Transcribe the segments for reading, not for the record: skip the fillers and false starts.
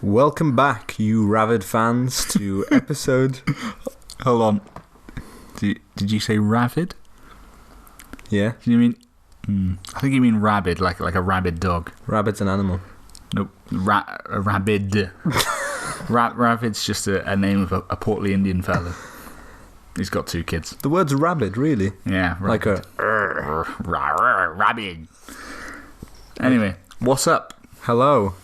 Welcome back, you rabid fans, to episode... Hold on. Did you say ravid? Yeah. Do you mean... I think you mean rabid, like a rabid dog. Rabbit's an animal. Nope. A rabid. Ravid's just a name of a portly Indian fella. He's got 2 kids. The word's rabid, really? Yeah. Like a... Rabid. Anyway, what's up? Hello.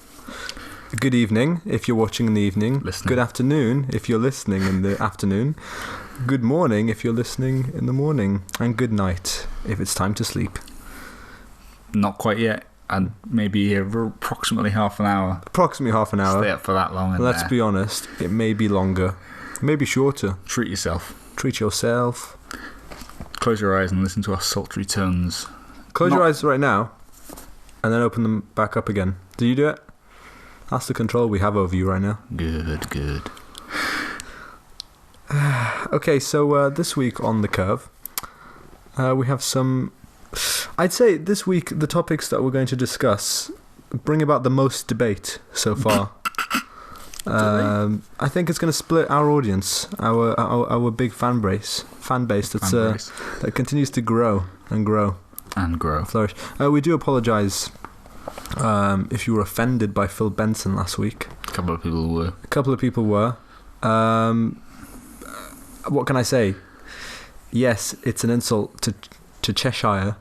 Good evening, if you're watching in the evening. Listening. Good afternoon, if you're listening in the afternoon. Good morning, if you're listening in the morning. And good night, if it's time to sleep. Not quite yet. And maybe approximately half an hour. Approximately half an hour. Stay up for that long. Let's be honest, it may be longer. It may be shorter. Treat yourself. Treat yourself. Close your eyes and listen to our sultry tones. Close your eyes right now, and then open them back up again. Do you do it? That's the control we have over you right now. Good. Okay, so this week on The Curve, we have some... I'd say this week the topics that we're going to discuss bring about the most debate so far. I think it's going to split our audience, our big fan base that continues to grow and grow. Flourish. We do apologise if you were offended by Phil Benson last week. A couple of people were. What can I say? Yes, it's an insult to Cheshire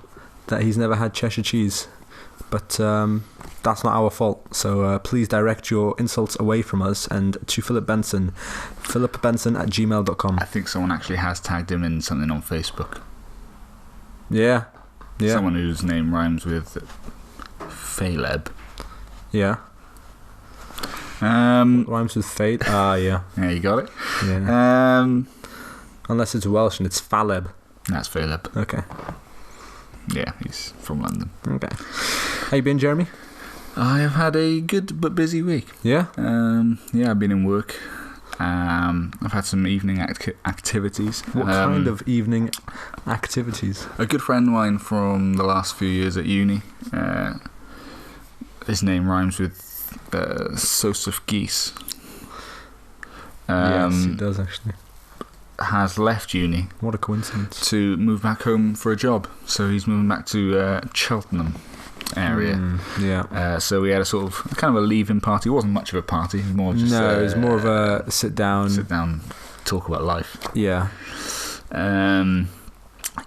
that he's never had Cheshire cheese, but that's not our fault. So please direct your insults away from us and to Philip Benson, philipbenson@gmail.com. I think someone actually has tagged him in something on Facebook. Yeah. Someone whose name rhymes with Faleb. Yeah. Rhymes with fade. Yeah. Yeah, you got it. Yeah. Unless it's Welsh and it's Faleb. That's Faleb. Okay. Yeah, he's from London. Okay. How you been, Jeremy? I have had a good but busy week. Yeah? Yeah, I've been in work. I've had some evening activities. What kind of evening activities? A good friend of mine from the last few years at uni, his name rhymes with Soseph Geese. Yes, it does actually. Has left uni. What a coincidence. To move back home for a job. So he's moving back to Cheltenham area. Yeah. So we had a sort of kind of a leaving party. It wasn't much of a party. It was more just it was more of a sit down, talk about life. Yeah.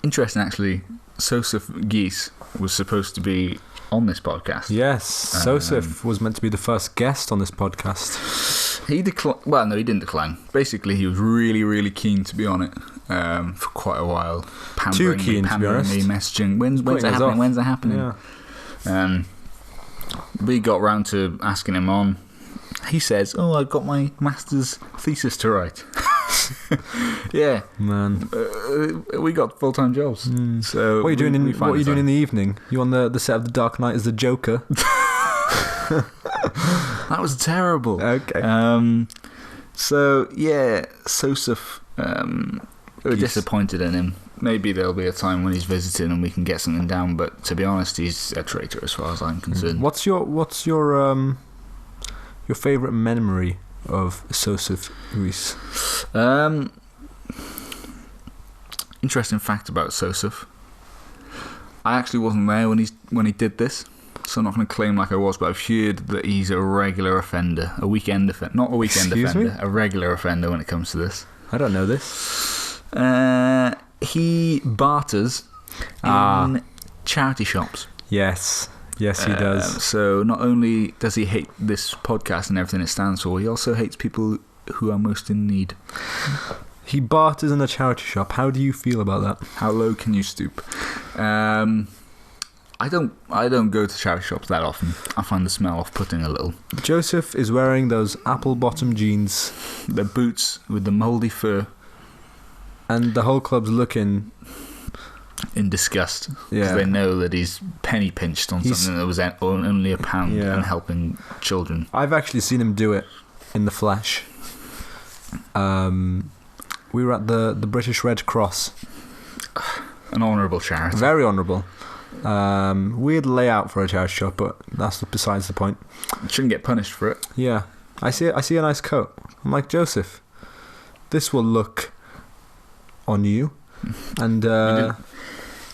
Interesting, actually. Soseph Geese was supposed to be on this podcast. Yes, Soseph was meant to be the first guest on this podcast. He declined. Well, no, he didn't decline. Basically, he was really, really keen to be on it for quite a while. Too keen, to be honest. Me, messaging. When's it happening? When's it happening? Yeah. We got round to asking him on. He says, "Oh, I've got my master's thesis to write." Yeah, man. We got full-time jobs. So what are you doing in the evening? You on the set of The Dark Knight as the Joker? That was terrible. Okay. So yeah, Soseph. We're disappointed in him. Maybe there'll be a time when he's visiting and we can get something down. But to be honest, he's a traitor as far as I'm concerned. What's your favourite memory of Soseph Geese? Interesting fact about Soseph. I actually wasn't there when he did this, so I'm not going to claim like I was, but I've heard that he's a regular offender, a weekend offender, not a weekend offender, a regular offender when it comes to this. I don't know this. He barters in charity shops. Yes, he does. So not only does he hate this podcast and everything it stands for, he also hates people who are most in need. He barters in a charity shop. How do you feel about that? How low can you stoop? I don't go to charity shops that often. I find the smell off-putting a little. Joseph is wearing those apple-bottom jeans, the boots with the mouldy fur, and the whole club's looking in disgust because Yeah. they know that he's penny pinched on something that was only £1 and helping children. I've actually seen him do it in the flesh. We were at the British Red Cross. An honourable charity. Very honourable. Weird layout for a charity shop, but that's besides the point. Shouldn't get punished for it. Yeah. I see a nice coat. I'm like, Joseph, this will look on you. And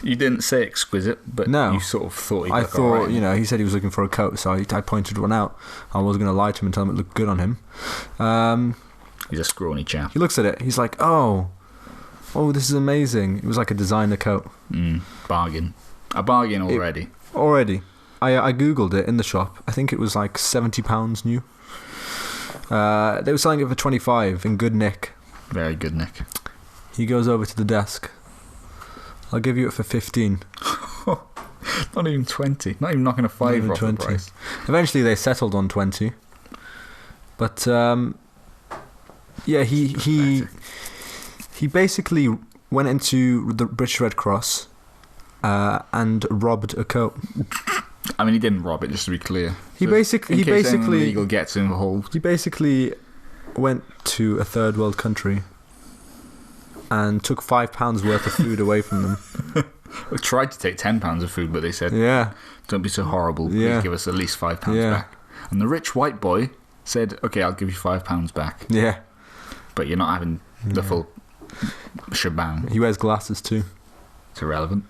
you didn't say exquisite, but no, you sort of thought. I thought, he said he was looking for a coat, so I pointed one out. I wasn't going to lie to him and tell him it looked good on him. He's a scrawny chap. He looks at it. He's like, oh, this is amazing. It was like a designer coat. Bargain. A bargain already. I googled it in the shop. I think it was like £70 new. They were selling it for 25 in good nick. Very good nick. He goes over to the desk. I'll give you it for 15. Not even 20. Not even knocking a fiver off the price. Eventually they settled on 20. But he basically went into the British Red Cross and robbed a coat. I mean, he didn't rob it, just to be clear. He basically illegal gets involved. He basically went to a third world country and took £5 worth of food away from them. We tried to take £10 of food, but they said, don't be so horrible. Please give us at least £5 back. And the rich white boy said, okay, I'll give you £5 back. Yeah. But you're not having the full shebang. He wears glasses too. It's irrelevant.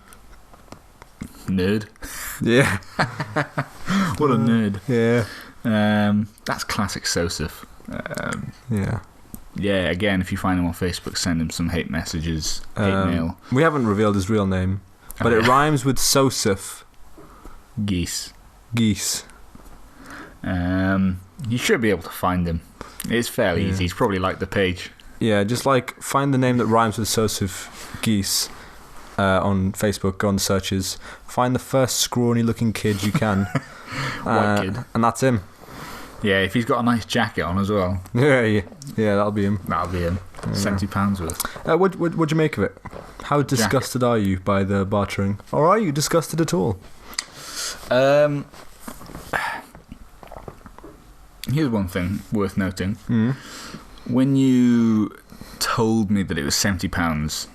Nerd. Yeah. What a nerd. Yeah. That's classic Soseph. Yeah. Yeah, again, if you find him on Facebook, send him some hate messages, hate mail. We haven't revealed his real name, but it rhymes with Soseph. Geese. You should be able to find him. It's fairly easy. He's probably liked the page. Yeah, just like find the name that rhymes with Soseph Geese on Facebook, go on searches, find the first scrawny looking kid you can. White kid. And that's him. Yeah, if he's got a nice jacket on as well. Yeah, that'll be him. That'll be him. £70 worth. What'd you make of it? How disgusted are you by the bartering? Or are you disgusted at all? Here's one thing worth noting. When you told me that it was £70,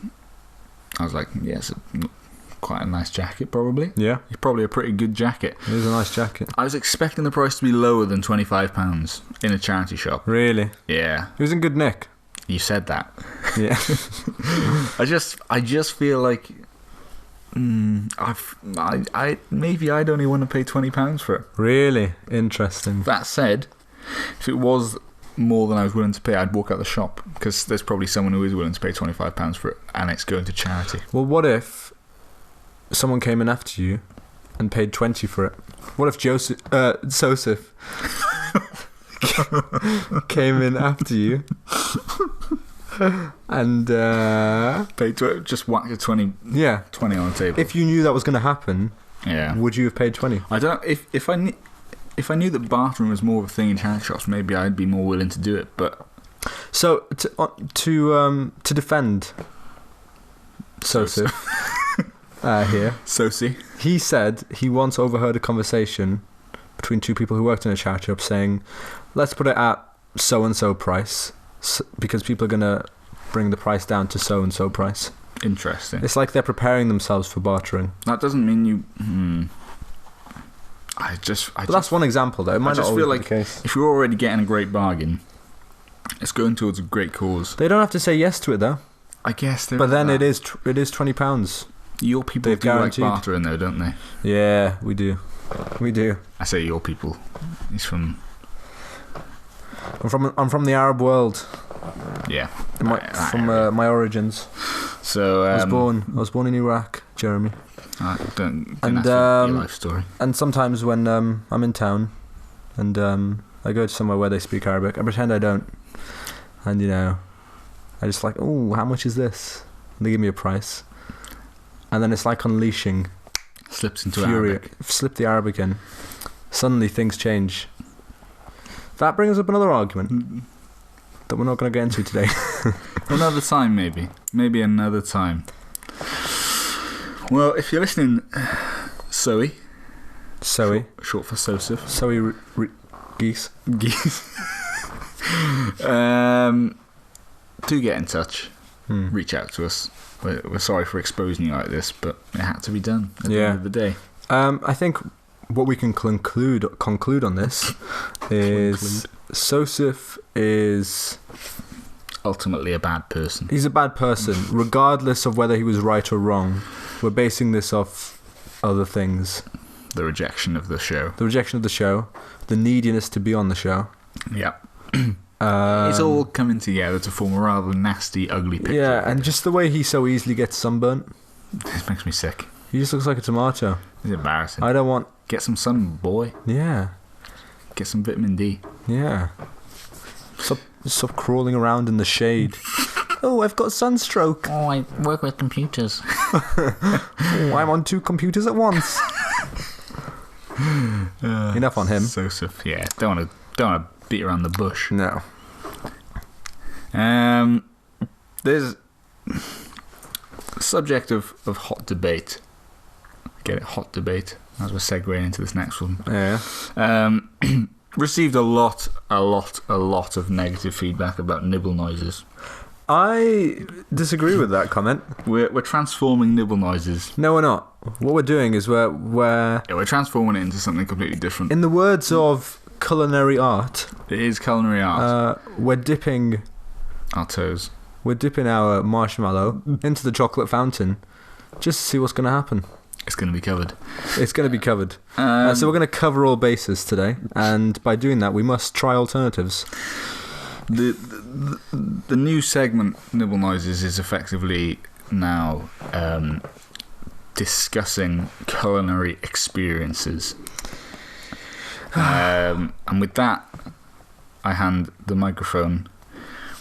I was like, yes, quite a nice jacket, probably. Yeah. It's probably a pretty good jacket. It is a nice jacket. I was expecting the price to be lower than £25 in a charity shop. Really? Yeah. It was in good nick. You said that. Yeah. I just feel like maybe I'd only want to pay £20 for it. Really? Interesting. That said, if it was more than I was willing to pay, I'd walk out the shop, because there's probably someone who is willing to pay £25 for it, and it's going to charity. Well, what if someone came in after you and paid 20 for it? What if Soseph came in after you and paid just whacked a 20 on the table? If you knew that was going to happen, would you have paid 20? I don't know. If I knew that bartering was more of a thing in charity shops, maybe I'd be more willing to do it. But so to defend Soseph here, Sosie, he said he once overheard a conversation between two people who worked in a charity shop saying, let's put it at so-and-so price, because people are going to bring the price down to so-and-so price. Interesting. It's like they're preparing themselves for bartering. That doesn't mean you... But that's one example, though. It might not always be the case. If you're already getting a great bargain, it's going towards a great cause. They don't have to say yes to it, though. I guess. But then it is £20. Your people do like bartering, though, don't they? Yeah, we do. We do. I say your people. He's from... I'm from the Arab world. Yeah. My origins. So I was born in Iraq, Jeremy. Don't ask your life story. And sometimes when I'm in town and I go to somewhere where they speak Arabic, I pretend I don't. And I just like, oh, how much is this? And they give me a price. And then it's like unleashing. Slips into fury. Arabic. Slip the Arabic in. Suddenly things change. That brings up another argument that we're not going to get into today. Another time, maybe. Maybe another time. Well, if you're listening, Short for Soseph. Geese. Do get in touch. Reach out to us. We're sorry for exposing you like this, but it had to be done at the end of the day. I think what we can conclude on this is Soseph is ultimately a bad person. He's a bad person, regardless of whether he was right or wrong. We're basing this off other things. The rejection of the show. The neediness to be on the show. Yeah. It's all coming together to form a rather nasty, ugly picture. Yeah, and just the way he so easily gets sunburnt. This makes me sick. He just looks like a tomato. It's embarrassing. I don't want... Get some sun, boy. Yeah. Get some vitamin D. Yeah. Stop crawling around in the shade. Oh, I've got sunstroke. Oh, I work with computers. Oh, I'm on 2 computers at once. Enough on him. Soseph, yeah. Don't want to beat around the bush. No. There's a subject of hot debate. Get it, hot debate. As we're segueing into this next one. Yeah. Received a lot of negative feedback about nibble noises. I disagree with that comment. We're transforming nibble noises. No, we're not. What we're doing is we're transforming it into something completely different. In the words of culinary art, it is culinary art. We're dipping our toes. We're dipping our marshmallow into the chocolate fountain, just to see what's going to happen. It's going to be covered. It's going to be covered. So we're going to cover all bases today, and by doing that, we must try alternatives. The new segment, Nibble Noises, is effectively now discussing culinary experiences. And with that, I hand the microphone,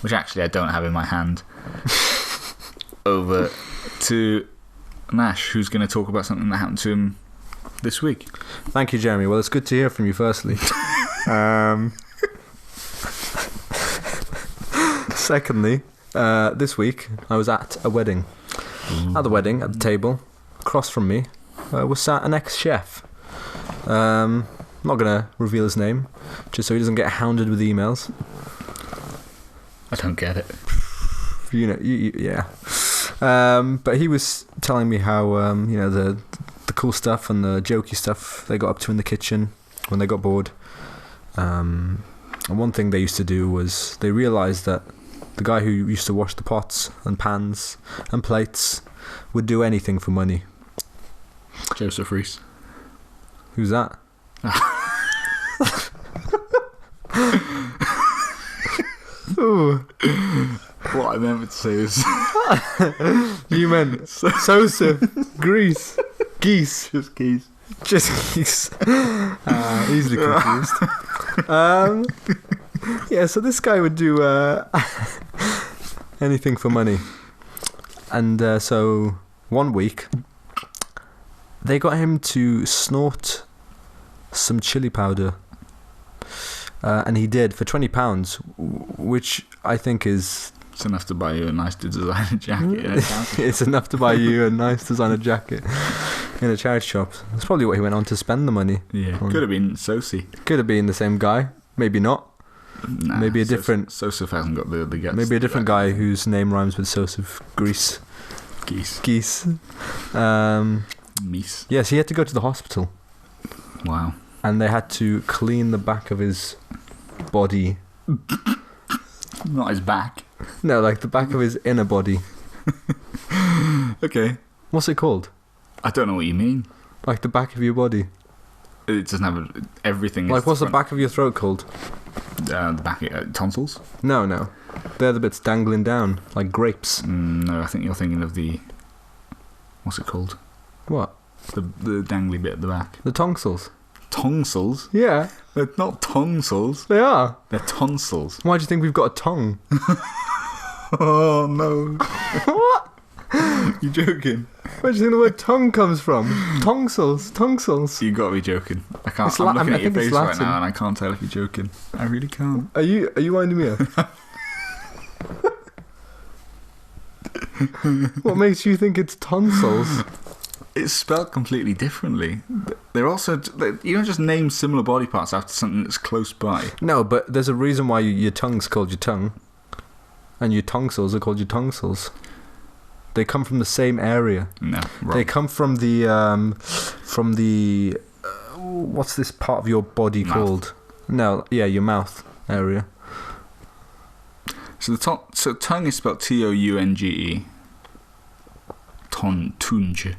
which actually I don't have in my hand, over to Nash, who's going to talk about something that happened to him this week. Thank you, Jeremy. Well, it's good to hear from you, firstly. Secondly, this week I was at a wedding. At the wedding, at the table, across from me, was sat an ex-chef. I'm not going to reveal his name, just so he doesn't get hounded with emails. I don't get it. You know, yeah. But he was telling me how the cool stuff and the jokey stuff they got up to in the kitchen when they got bored. And one thing they used to do was they realised that the guy who used to wash the pots and pans and plates would do anything for money. Joseph Reese. Who's that? Ooh. What I meant to say was... You meant Soseph, Greece, Geese. Just Geese. Just Geese. Easily confused. Yeah, so this guy would do anything for money. And so one week, they got him to snort some chili powder. And he did for £20, which I think is... It's enough to buy you a nice designer jacket. It's enough to buy you a nice designer jacket in a charity shop. That's probably what he went on to spend the money. Yeah, could have been Sosie. Could have been the same guy. Maybe not. Nah, maybe a different... Soseph hasn't got the guts. Maybe a different guy whose name rhymes with Soseph. Greece. Geese. Meese. Yes, he had to go to the hospital. Wow. And they had to clean the back of his body. Not his back. No, like the back of his inner body. Okay. What's it called? I don't know what you mean. Like the back of your body. It doesn't have everything. Like what's the back of your throat called? The back tonsils? No. They're the bits dangling down, like grapes. No, I think you're thinking of the... What's it called? What? The dangly bit at the back. The tonsils. Tonsils? Yeah. They're not tonsils. They are. They're tonsils. Why do you think we've got a tongue? Oh, no. What? You joking? Where do you think the word tongue comes from? Tonsils. You gotta be joking. I can't. I'm looking at your face right now and I can't tell if you're joking. I really can't. Are you winding me up? What makes you think it's tonsils? It's spelled completely differently. They're also... You don't just name similar body parts after something that's close by. No, but there's a reason why your tongue's called your tongue. And your tonsils are called your tonsils. They come from the same area. No, wrong. They come from the what's this part of your body Mouth. called? No, yeah, your mouth area. So tongue is spelled Tounge. Tunge.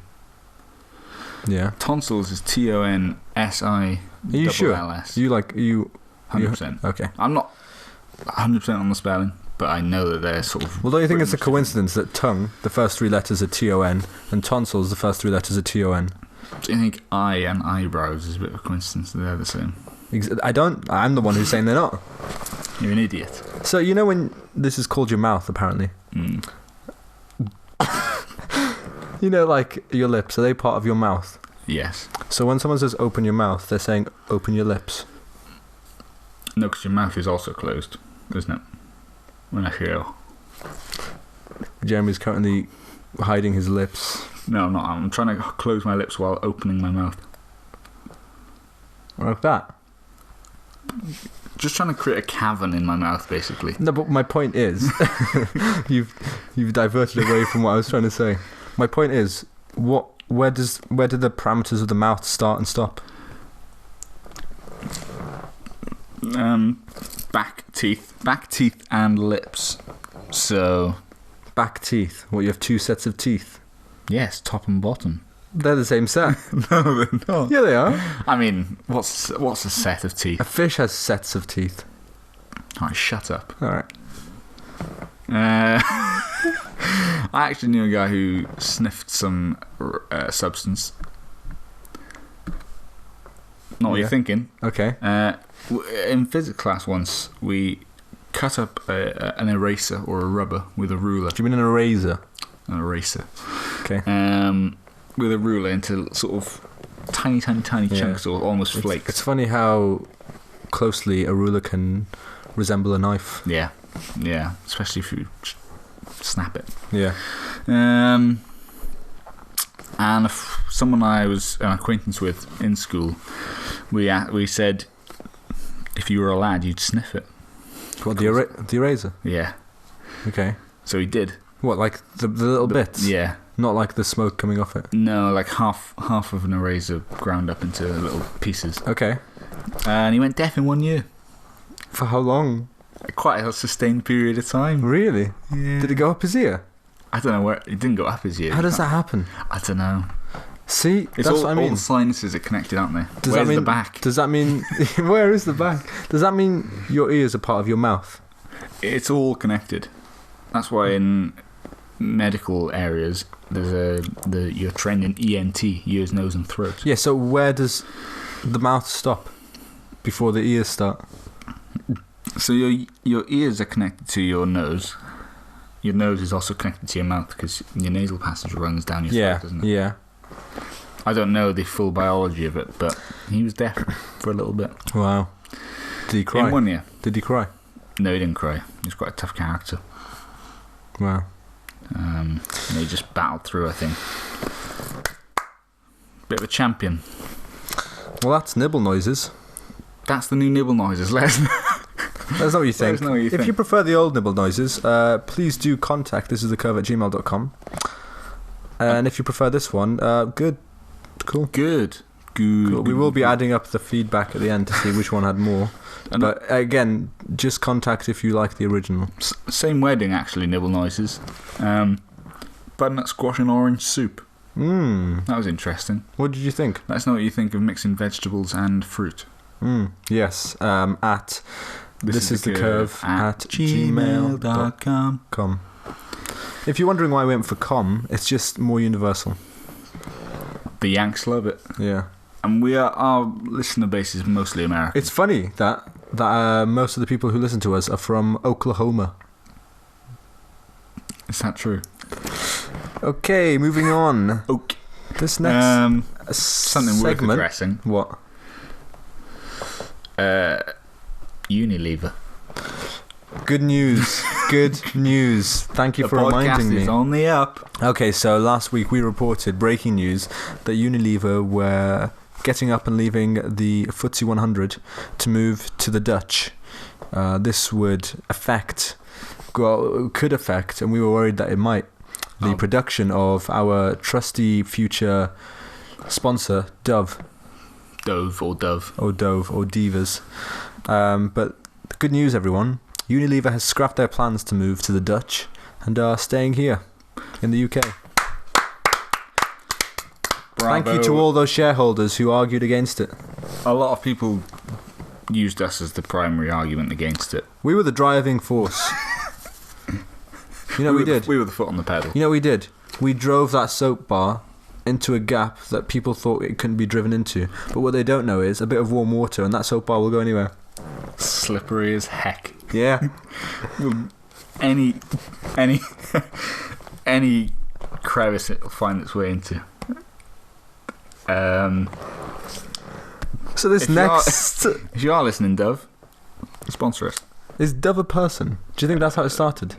Yeah. Tonsils is Tonsi. Are you sure? You 100%. Okay. I'm not 100% on the spelling, but I know that they're sort of. Well, don't you think it's a coincidence that tongue, the first three letters are Ton, and tonsils, the first three letters are Ton? Do you think eye and eyebrows is a bit of a coincidence that they're the same? I don't. I'm the one who's saying they're not. You're an idiot. So you know when this is called your mouth, apparently. Mm. You know, like your lips, are they part of your mouth? Yes. So when someone says open your mouth, they're saying open your lips. No, because your mouth is also closed, isn't it? When I feel. Jeremy's currently hiding his lips. No, I'm not. I'm trying to close my lips while opening my mouth. Like that. Just trying to create a cavern in my mouth, basically. No, but my point is, you've diverted away from what I was trying to say. My point is, where do the parameters of the mouth start and stop? Back teeth and lips. So Back teeth. What, you have two sets of teeth? yes, top and bottom. They're the same set. No, they're not. Yeah, they are. I mean, what's a set of teeth? A fish has sets of teeth. Alright, shut up. All right. I actually knew a guy who sniffed some substance. Not what Yeah. you're thinking. Okay. In physics class once, we cut up an eraser or a rubber with a ruler. Do you mean an eraser? An eraser. Okay. With a ruler into sort of tiny chunks or almost flakes. It's funny how closely a ruler can resemble a knife. Yeah, especially if you snap it. Yeah. And someone I was an acquaintance with in school, we said if you were a lad, you'd sniff it. What, the eraser? Yeah. Okay. So he did. What, like the little bits? Yeah. Not like the smoke coming off it? No, like half of an eraser ground up into little pieces. Okay. And he went deaf in 1 year. For how long? Quite a sustained period of time. Really? Yeah. Did it go up his ear? I don't know where it didn't go up his ear. How does that happen? I don't know. See, It's that's all, what I mean. all the sinuses are connected, aren't they? Does Where's that mean the back? Does that mean where is the back? Does that mean your ears are part of your mouth? It's all connected. That's why in medical areas there's you're trained in ENT, ears, nose, and throat. Yeah. So where does the mouth stop before the ears start? So your ears are connected to your nose. Your nose is also connected to your mouth because your nasal passage runs down your throat, doesn't it? Yeah. I don't know the full biology of it, but he was deaf for a little bit. Wow. Did he cry? In 1 year. Did he cry? No, he didn't cry. He's quite a tough character. Wow. And he just battled through, I think. Bit of a champion. Well, that's nibble noises. That's the new nibble noises, Les. That's not what you think. Let us know what you If think. you prefer the old nibble noises, please do contact thisisthecurve@gmail.com. And if you prefer this one, good. Cool. Good. Cool. We will be adding up the feedback at the end to see which one had more. But again, just contact if you like the original. Same wedding, actually, nibble noises. Butternut squash and orange soup. That was interesting. What did you think? Let us know what you think of mixing vegetables and fruit. Yes. At this is the curve at gmail.com. If you're wondering why we went for com, it's just more universal. The Yanks love it. Yeah. And our listener base is mostly American. It's funny that most of the people who listen to us are from Oklahoma. Is that true? Okay, moving on. Okay. This next something segment. worth addressing. What? Unilever. Good news. Good news. Thank you for reminding me. The podcast is on the up. Okay, so last week we reported breaking news that Unilever were getting up and leaving the FTSE 100 to move to the Dutch. This could affect, and we were worried that it might, the production of our trusty future sponsor, Dove. Dove or Dove. Or Dove or Divas. But the good news, everyone. Unilever has scrapped their plans to move to the Dutch and are staying here in the UK. Bravo. Thank you to all those shareholders who argued against it. A lot of people used us as the primary argument against it. We were the driving force. You know what we did? We were the foot on the pedal. You know what we did? We drove that soap bar into a gap that people thought it couldn't be driven into. But what they don't know is a bit of warm water and that soap bar will go anywhere. Slippery as heck. Yeah. any crevice it'll find its way into. So this next... If you are listening, Dove, sponsor us. Is Dove a person? Do you think that's how it started?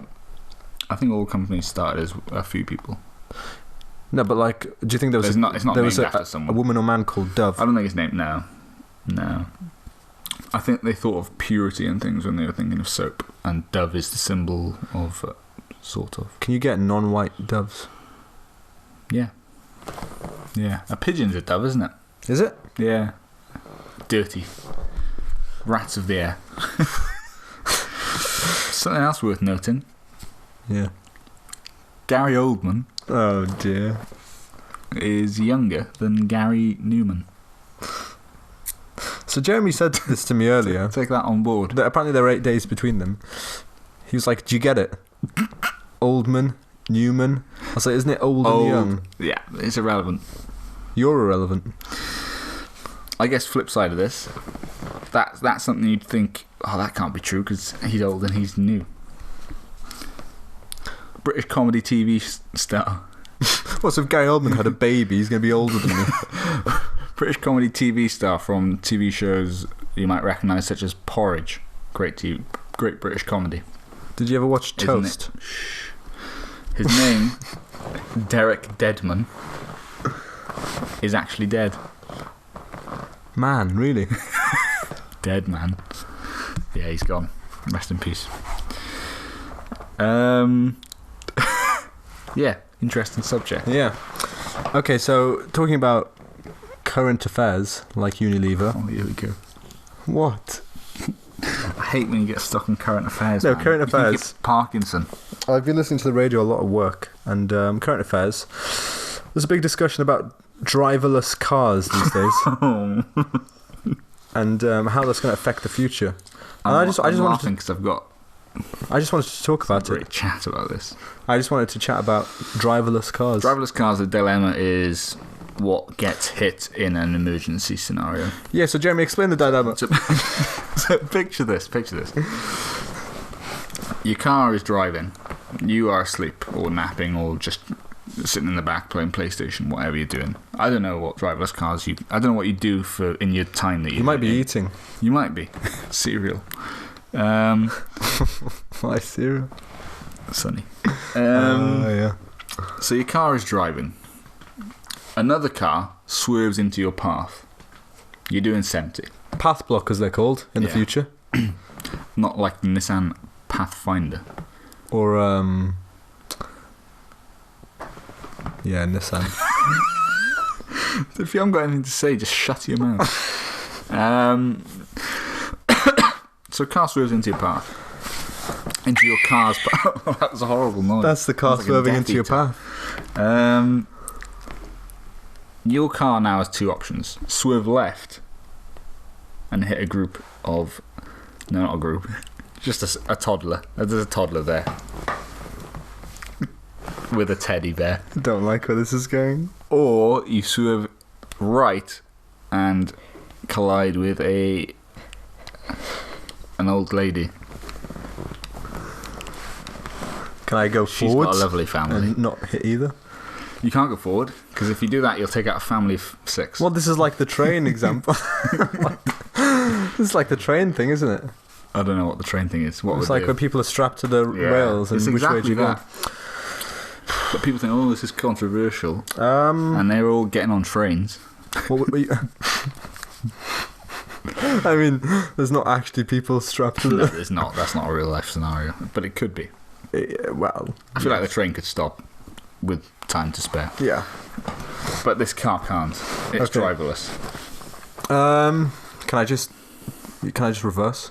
I think all companies started as a few people. No, but like, do you think there was it's not named after a someone. woman or man called Dove? I don't think it's named now. No. I think they thought of purity and things when they were thinking of soap, and Dove is the symbol of, sort of. Can you get non-white doves? Yeah. Yeah. A pigeon's a dove, isn't it? Is it? Yeah. Dirty. Rats of the air. Something else worth noting. Yeah. Gary Oldman. Oh dear. Is younger than Gary Newman. So Jeremy said this to me earlier. Take that on board. That apparently there are 8 days between them. He was like, "Do you get it? Oldman, Newman." I was like, "Isn't it old and young?" Yeah, it's irrelevant. You're irrelevant. I guess flip side of this, that's something you'd think, oh, that can't be true because he's old and he's new. British comedy TV star. What, so if Gary Oldman had a baby, he's going to be older than me? British comedy TV star from TV shows you might recognise, such as Porridge. Great British comedy. Did you ever watch Toast? His name, Derek Deadman, is actually dead. Man, really? Dead man. Yeah, he's gone. Rest in peace. Yeah, interesting subject. Yeah. Okay, so talking about current affairs like Unilever. Oh, here we go. What? I hate when you get stuck on current affairs. No, man. current You can affairs. get Parkinson. I've been listening to the radio a lot at work, and current affairs. There's a big discussion about driverless cars these days, and how that's going to affect the future. And I just wanted because I've got to talk about great it. chat about this. I just wanted to chat about driverless cars. Driverless cars. The dilemma is what gets hit in an emergency scenario. Yeah. So Jeremy, explain the dilemma. So picture this. Your car is driving. You are asleep or napping or just sitting in the back playing PlayStation, whatever you're doing. I don't know what driverless cars I don't know what you do in your time that You might be eating. You might be cereal. Why cereal? Sunny. Yeah. So your car is driving. Another car swerves into your path. You're doing 70. Path blockers, they're called in the future. Not like the Nissan Pathfinder. Or yeah, Nissan. If you haven't got anything to say, just shut your mouth. So car swerves into your path. Into your car's path. That was a horrible noise. That's the car Sounds like a swerving Death into your Eater. path. Your car now has two options. Swerve left and hit a group of... No, not a group. Just a toddler. There's a toddler there. With a teddy bear. Don't like where this is going. Or you swerve right and collide with an old lady. Can I go She's forward? got a lovely family. And not hit either? You can't go forward, because if you do that, you'll take out a family of 6. Well, this is like the train example. This is like the train thing, isn't it? I don't know what the train thing is. What It's would like they- when people are strapped to the Yeah, rails and it's which way do you exactly that. But people think, oh, this is controversial. go? And they're all getting on trains. What were you... I mean, there's not actually people strapped to No, the... there's not. That's not a real life scenario. But it could be. Well... I feel like the train could stop with time to spare. Yeah. But this car can't. It's Okay. driverless. Can I just reverse?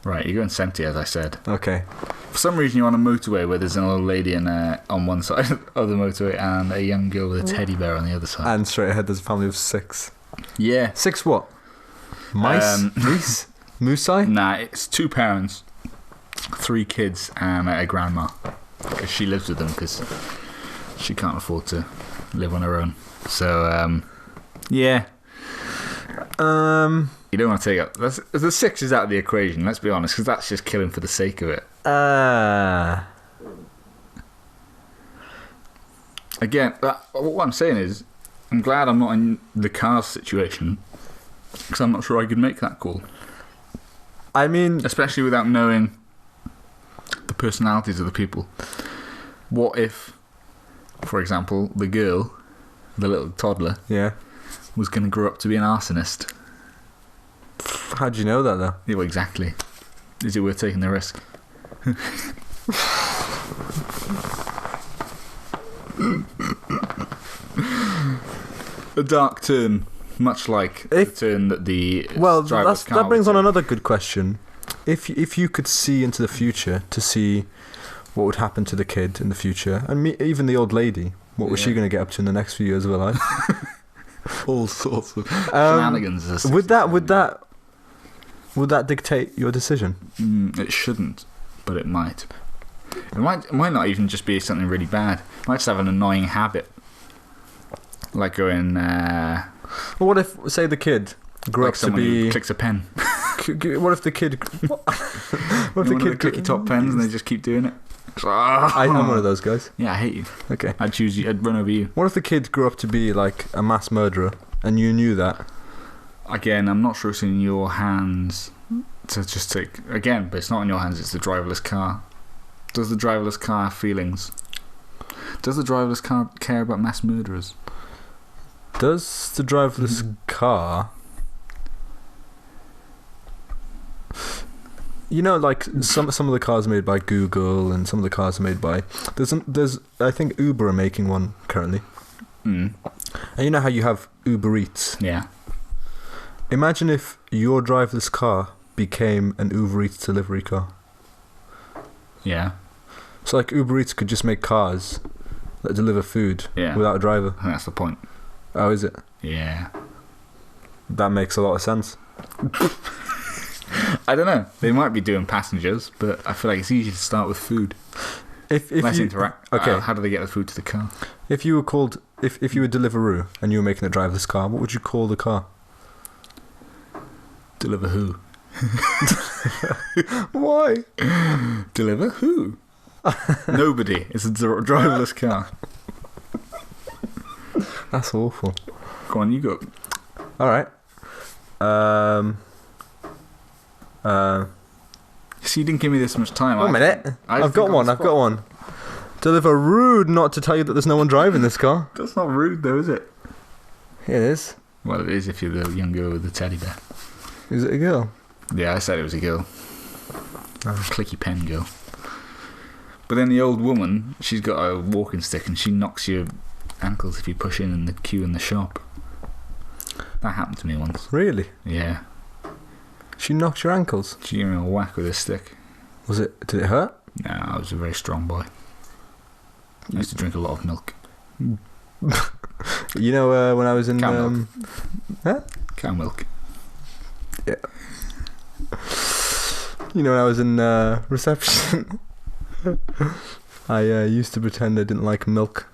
Right, you're going 70, as I said. Okay. For some reason, you're on a motorway where there's an old lady on one side of the motorway and a young girl with a teddy bear on the other side. And straight ahead, there's a family of 6. Yeah. 6 what? Mice? Geese? Moosei? Nah, it's 2 parents, 3 kids, and a grandma. Because she lives with them because she can't afford to live on her own. So, yeah. You don't want to take up. The 6 is out of the equation, let's be honest, because that's just killing for the sake of it. Again, what I'm saying is, I'm glad I'm not in the car situation, because I'm not sure I could make that call. I mean, especially without knowing the personalities of the people. What if, for example, the girl, the little toddler, was going to grow up to be an arsonist? How do you know that, though? Yeah, well, exactly. Is it worth taking the risk? A dark turn, much like the turn that the driverless car that brings would on take. another good question. If you could see into the future to see what would happen to the kid in the future, and even the old lady, what was she going to get up to in the next few years of her life? All sorts of shenanigans. Would that dictate your decision? It shouldn't, but it might. It might not even just be something really bad. It might just have an annoying habit, like going. Well, what if, say, the kid grew up to be clicks a pen? What if the kid? What if the kid clicky top pens and they just keep doing it? I'm one of those guys. Yeah, I hate you. Okay, I'd choose you. I'd run over you. What if the kid grew up to be like a mass murderer and you knew that? Again, I'm not sure it's in your hands to just take. Again, but it's not in your hands. It's the driverless car. Does the driverless car have feelings? Does the driverless car care about mass murderers? Does the driverless car? You know, like some of the cars are made by Google, and some of the cars are made by. There's I think Uber are making one currently. And you know how you have Uber Eats? Yeah. Imagine if your driverless car became an Uber Eats delivery car. Yeah. So like Uber Eats could just make cars that deliver food without a driver. I think that's the point. Oh, is it? Yeah. That makes a lot of sense. I don't know. They might be doing passengers, but I feel like it's easy to start with food. If Less you interact. okay, how do they get the food to the car? If you were called, if you were Deliveroo and you were making a driverless car, what would you call the car? Deliver who? Why? Deliver who? Nobody. It's a driverless car. That's awful. Go on, you go. All right. See, you didn't give me this much time. Wait a minute. I've got one. Deliver rude not to tell you that there's no one driving this car. That's not rude, though, is it? It is. Well, it is if you're the young girl with the teddy bear. Is it a girl? Yeah, I said it was a girl. Clicky pen girl. But then the old woman, she's got a walking stick and she knocks your ankles if you push in the queue in the shop. That happened to me once. Really? Yeah. She knocked your ankles? She gave me a whack with a stick. Did it hurt? No, I was a very strong boy. I used to drink a lot of milk. You know, when I was in... Cow milk. Huh? Cow milk. Yeah. You know, when I was in reception, I used to pretend I didn't like milk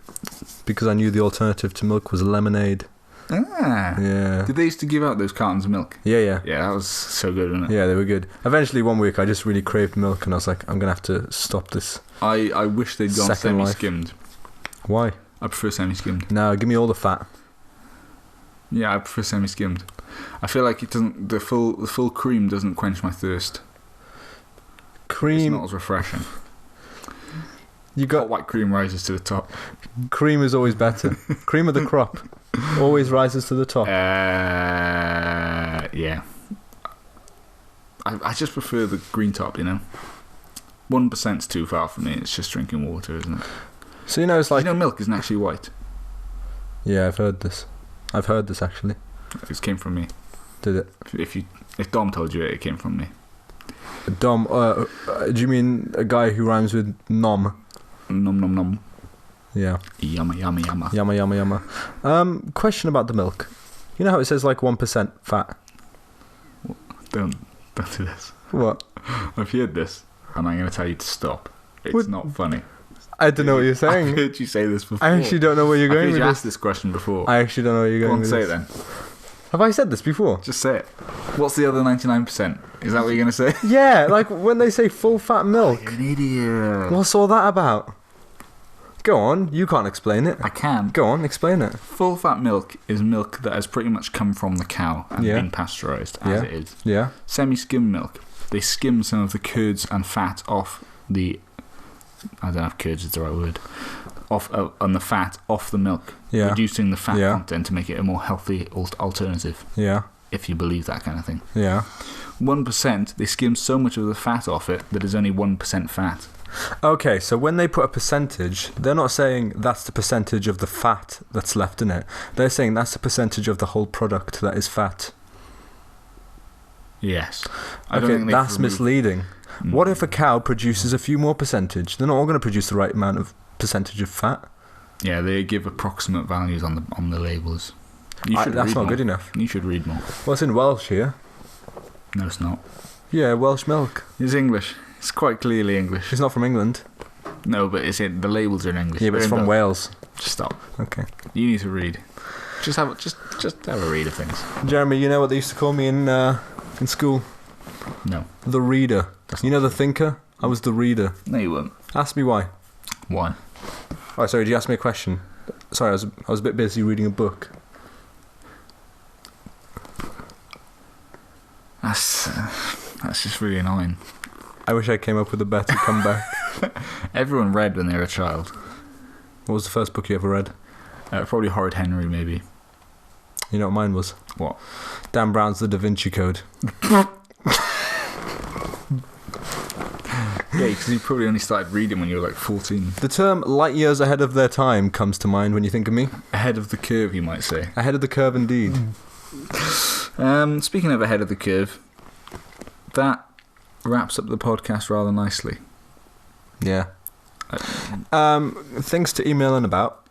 because I knew the alternative to milk was lemonade. Ah. Yeah. Did they used to give out those cartons of milk? Yeah. Yeah, that was so good, wasn't it? Yeah, they were good. Eventually, one week, I just really craved milk, and I was like, I'm going to have to stop this. I wish they'd gone Second life. semi-skimmed. Why? I prefer semi-skimmed. No, give me all the fat. Yeah, I prefer semi-skimmed. I feel like it doesn't. The full cream doesn't quench my thirst. Cream. It's not as refreshing. You got Hot white cream rises to the top. Cream is always better. Cream of the crop always rises to the top. Yeah. I just prefer the green top. 1%'s too far for me. It's just drinking water, isn't it? So it's like milk isn't actually white. Yeah, I've heard this actually. It came from me. Did it? If Dom told you it came from me. Dom, do you mean a guy who rhymes with nom? Nom nom nom. Yeah. Yumma yumma yumma. Yumma yumma yumma. Question about the milk. You know how it says like 1% fat? Don't do this. What? I've heard this, and I'm going to tell you to stop. It's not funny. I don't know what you're saying. I've heard you say this before. I actually don't know where you're going I've heard with you this. asked this question before. I actually don't know where you're going Go on, with say this. it then. Have I said this before? Just say it. What's the other 99%? Is that what you're going to say? Yeah, like when they say full fat milk. You're an idiot. What's all that about? Go on, you can't explain it. I can. Go on, explain it. Full fat milk is milk that has pretty much come from the cow and been pasteurised as it is. Yeah. Semi-skim milk. They skim some of the curds and fat off the... I don't know if curds is the right word. On the fat off the milk. Yeah. Reducing the fat content to make it a more healthy alternative. Yeah. If you believe that kind of thing. Yeah. 1%, they skim so much of the fat off it that is only 1% fat. Okay, so when they put a percentage, they're not saying that's the percentage of the fat that's left in it. They're saying that's the percentage of the whole product that is fat. Yes. Okay, that's misleading. What if a cow produces a few more percentage? They're not all going to produce the right amount of percentage of fat. Yeah, they give approximate values on the labels. That's not good enough. You should read more. Well, it's in Welsh here. No, it's not. Yeah, Welsh milk. It's English. It's quite clearly English. It's not from England. No, but the labels are in English. Yeah, but it's from Wales. Just stop. Okay. You need to read. Just have a read of things. Jeremy, you know what they used to call me in school? No. The reader. You know the thinker? I was the reader. No, you weren't. Ask me why. Why? Oh, sorry, did you ask me a question? Sorry, I was a bit busy reading a book. That's just really annoying. I wish I came up with a better comeback. Everyone read when they were a child. What was the first book you ever read? Probably Horrid Henry, maybe. You know what mine was? What? Dan Brown's The Da Vinci Code. Yeah, because you probably only started reading when you were like 14. The term light years ahead of their time comes to mind when you think of me. Ahead of the curve, you might say. Ahead of the curve, indeed. Speaking of ahead of the curve, that wraps up the podcast rather nicely. Yeah. Things to email in about.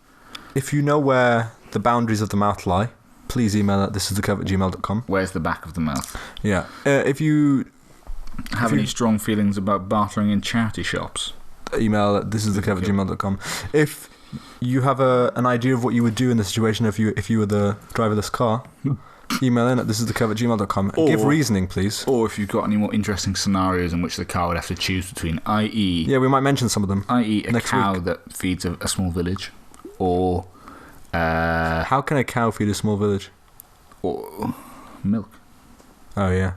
If you know where the boundaries of the mouth lie, please email at thisisthecurve@gmail.com. Where's the back of the mouth? Yeah. If you have any strong feelings about bartering in charity shops, email at thisisthecurve@gmail.com. If you have an idea of what you would do in the situation if you were the driverless car, email in at thisisthecurve@gmail.com. Give reasoning, please. Or if you've got any more interesting scenarios in which the car would have to choose between, i.e. Yeah, we might mention some of them. I.e. a next cow week. that feeds a small village, or... how can a cow feed a small village? Or milk. Oh, yeah.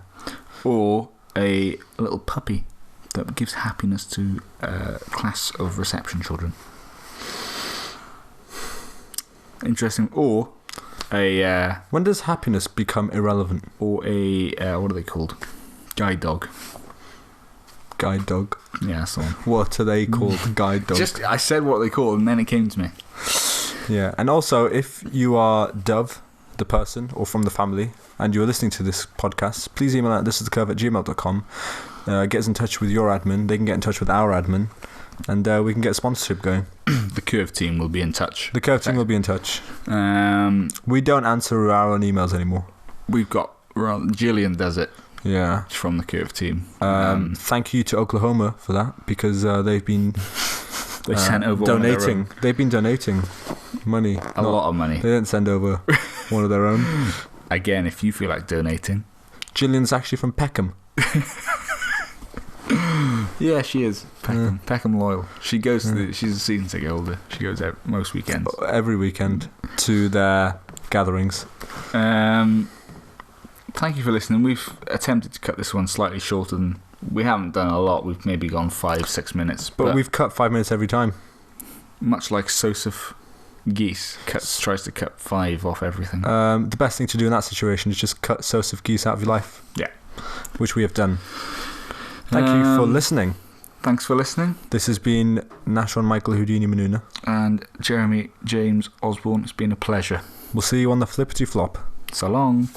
Or a little puppy that gives happiness to a class of reception children. Interesting. Or a... when does happiness become irrelevant? Or a... what are they called? Guide dog. Guide dog. Yeah, that's the one. What are they called? Guide dog. I said what they called and then it came to me. Yeah, and also if you are Dove, the person, or from the family, and you're listening to this podcast, please email at thisisthecurve@gmail.com. Get us in touch with your admin. They can get in touch with our admin, and we can get a sponsorship going. The Curve team will be in touch. The Curve team will be in touch. We don't answer our own emails anymore. We've got... Gillian does it. Yeah. From the Curve team. Thank you to Oklahoma for that, because they've been... They sent over donating. They've been donating money. A lot of money. They didn't send over one of their own. Again, if you feel like donating. Gillian's actually from Peckham. Yeah, she is. Peckham. Peckham loyal. She goes to she's a season ticket holder. She goes most weekends. Every weekend to their gatherings. Thank you for listening. We've attempted to cut this one slightly shorter than... We haven't done a lot. We've maybe gone 5-6 minutes. But we've cut 5 minutes every time. Much like Soseph Geese tries to cut 5 off everything. The best thing to do in that situation is just cut Soseph Geese out of your life. Yeah. Which we have done. Thank you for listening. Thanks for listening. This has been Nashon Michael Houdini Manuna. And Jeremy James Osborne. It's been a pleasure. We'll see you on the flippity flop. So long.